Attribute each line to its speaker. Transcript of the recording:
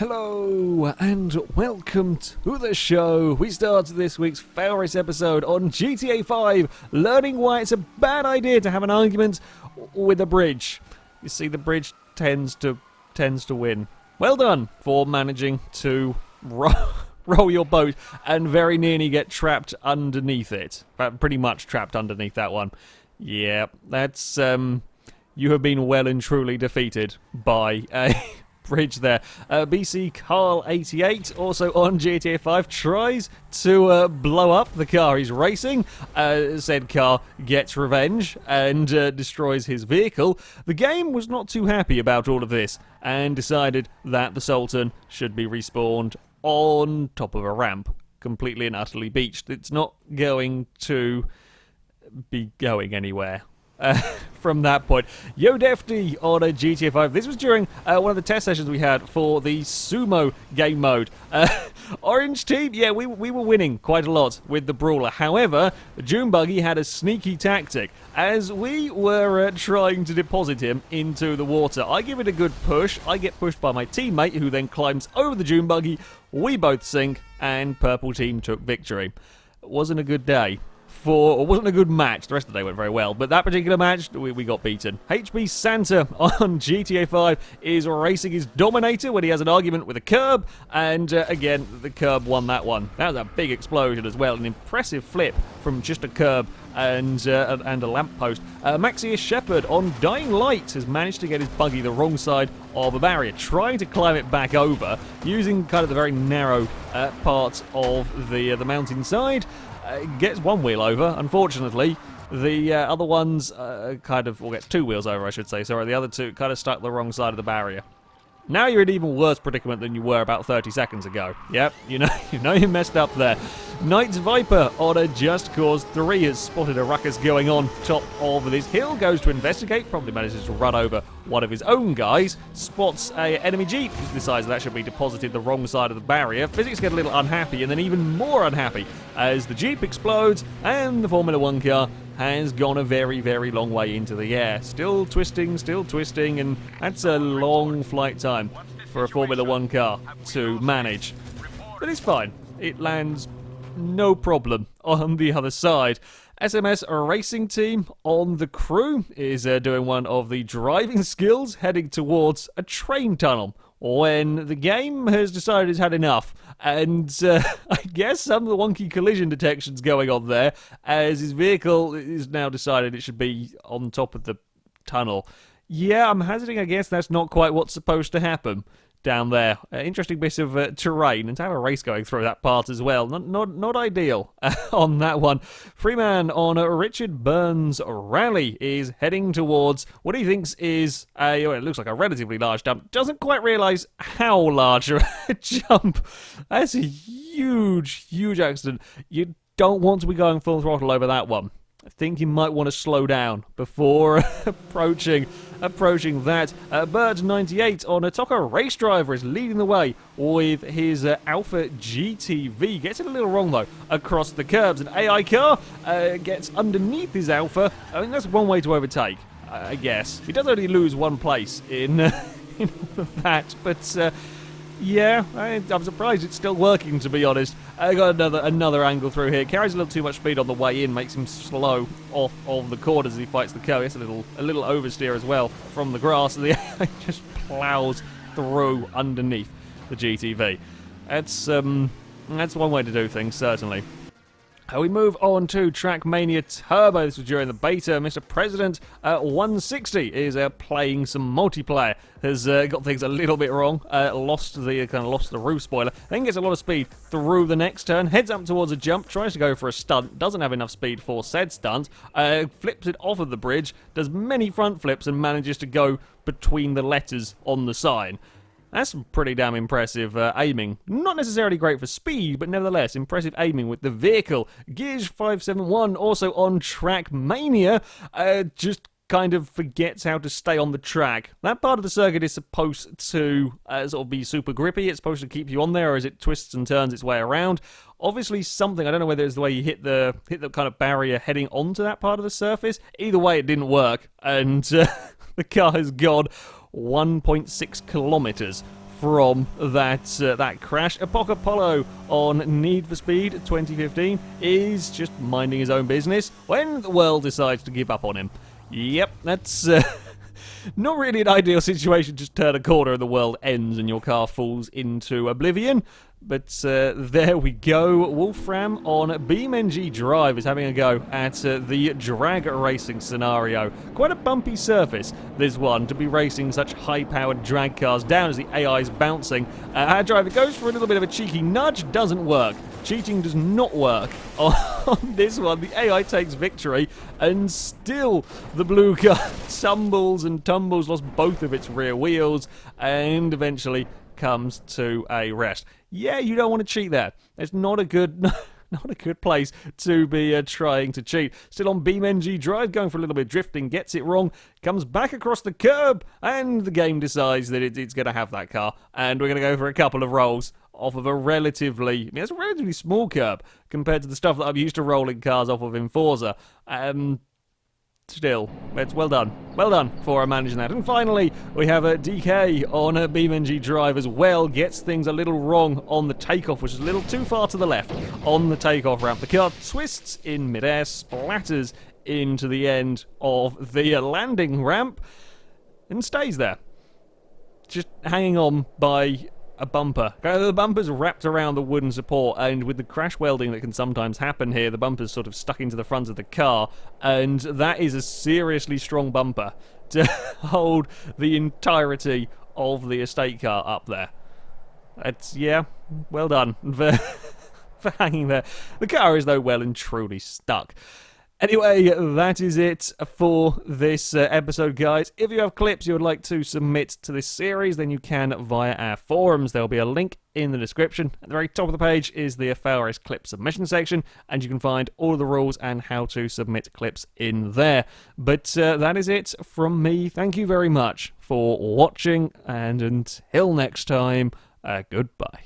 Speaker 1: Hello and welcome to the show. We start this week's Fail Race episode on GTA 5, learning why it's a bad idea to have an argument with a bridge. You see, the bridge tends to win. Well done for managing to roll your boat and very nearly get trapped underneath it. Pretty much trapped underneath that one. Yeah, that's you have been well and truly defeated by a bridge there. BC Carl 88 also on GTA 5 tries to blow up the car he's racing. Said car gets revenge and destroys his vehicle. The game was not too happy about all of this and decided that the Sultan should be respawned on top of a ramp, completely and utterly beached. It's not going to be going anywhere. From that point, Yo Defty on a GTA 5. This was during one of the test sessions we had for the Sumo game mode. Orange team, yeah, we were winning quite a lot with the Brawler. However, the June Buggy had a sneaky tactic. As we were trying to deposit him into the water, I give it a good push. I get pushed by my teammate, who then climbs over the June Buggy. We both sink, and Purple team took victory. It wasn't a good day. It wasn't a good match. The rest of the day went very well, but that particular match, we got beaten. HB Santa on GTA 5 is racing his Dominator when he has an argument with a curb, and again, the curb won that one. That was a big explosion as well, an impressive flip from just a curb and a lamppost. Maxius Shepherd on Dying Light has managed to get his buggy the wrong side of a barrier, trying to climb it back over, using kind of the very narrow part of the mountainside. Gets one wheel over, unfortunately. The other ones gets two wheels over, I should say. Sorry, the other two kind of stuck the wrong side of the barrier. Now you're in an even worse predicament than you were about 30 seconds ago. Yep, you know you messed up there. Knight's Viper on a Just Cause 3 has spotted a ruckus going on top of this hill, goes to investigate, probably manages to run over one of his own guys, spots a enemy Jeep, decides that should be deposited the wrong side of the barrier. Physics get a little unhappy and then even more unhappy as the Jeep explodes and the Formula 1 car has gone a very, very long way into the air. Still twisting, and that's a long flight time for a Formula 1 car to manage. But it's fine. It lands no problem on the other side. SMS Racing Team on the crew is doing one of the driving skills, heading towards a train tunnel when the game has decided it's had enough. And I guess some of the wonky collision detection's going on there, as his vehicle is now decided it should be on top of the tunnel. Yeah, I'm hazarding, I guess that's not quite what's supposed to happen down there. Interesting bit of terrain, and to have a race going through that part as well. Not ideal on that one. Freeman on Richard Burns Rally is heading towards what he thinks is it looks like a relatively large jump. Doesn't quite realise how large a jump. That's a huge accident. You don't want to be going full throttle over that one. I think you might want to slow down before approaching that. Bird98 on a Toka Race Driver is leading the way with his Alpha GTV. Gets it a little wrong, though, across the curbs. An AI car gets underneath his Alpha. I think that's one way to overtake, I guess. He does only lose one place in all of that, but yeah, I'm surprised it's still working, to be honest. I got another angle through here. Carries a little too much speed on the way in, makes him slow off of the corners as he fights the car. It's a little oversteer as well from the grass. The AI just plows through underneath the GTV. That's one way to do things, certainly. We move on to Trackmania Turbo. This was during the beta. Mr. President 160 is playing some multiplayer. Has got things a little bit wrong. Lost the roof spoiler. Then gets a lot of speed through the next turn. Heads up towards a jump. Tries to go for a stunt. Doesn't have enough speed for said stunt. Flips it off of the bridge. Does many front flips and manages to go between the letters on the sign. That's pretty damn impressive aiming. Not necessarily great for speed, but nevertheless, impressive aiming with the vehicle. Gears571 also on Trackmania, just kind of forgets how to stay on the track. That part of the circuit is supposed to sort of be super grippy. It's supposed to keep you on there as it twists and turns its way around. Obviously something, I don't know whether it's the way you hit the kind of barrier heading onto that part of the surface. Either way, it didn't work, and the car has gone 1.6 kilometers from that crash. Apocapollo on Need for Speed 2015 is just minding his own business when the world decides to give up on him. Yep, that's not really an ideal situation. Just turn a corner and the world ends and your car falls into oblivion. But there we go. Wolfram on BeamNG Drive is having a go at the drag racing scenario. Quite a bumpy surface, this one, to be racing such high-powered drag cars down as the AI is bouncing. Our driver goes for a little bit of a cheeky nudge, doesn't work. Cheating does not work on this one. The AI takes victory, and still the blue car tumbles and tumbles, lost both of its rear wheels, and eventually comes to a rest. Yeah, you don't want to cheat there. It's not a good place to be trying to cheat. Still on BeamNG Drive, going for a little bit of drifting, gets it wrong, comes back across the curb, and the game decides that it's going to have that car, and we're going to go for a couple of rolls off of it's a relatively small curb compared to the stuff that I'm used to rolling cars off of in Forza. Still, it's well done for managing that. And finally, we have a DK on a BeamNG Drive as well. Gets things a little wrong on the takeoff, which is a little too far to the left on the takeoff ramp. The car twists in midair, splatters into the end of the landing ramp, and stays there, just hanging on by a bumper. The bumper's wrapped around the wooden support, and with the crash welding that can sometimes happen here, the bumper's sort of stuck into the front of the car, and that is a seriously strong bumper to hold the entirety of the estate car up there. It's, yeah, well done for hanging there. The car is, though, well and truly stuck. Anyway, that is it for this episode, guys. If you have clips you would like to submit to this series, then you can via our forums. There will be a link in the description. At the very top of the page is the Failrace clip submission section, and you can find all of the rules and how to submit clips in there. But that is it from me. Thank you very much for watching, and until next time, goodbye.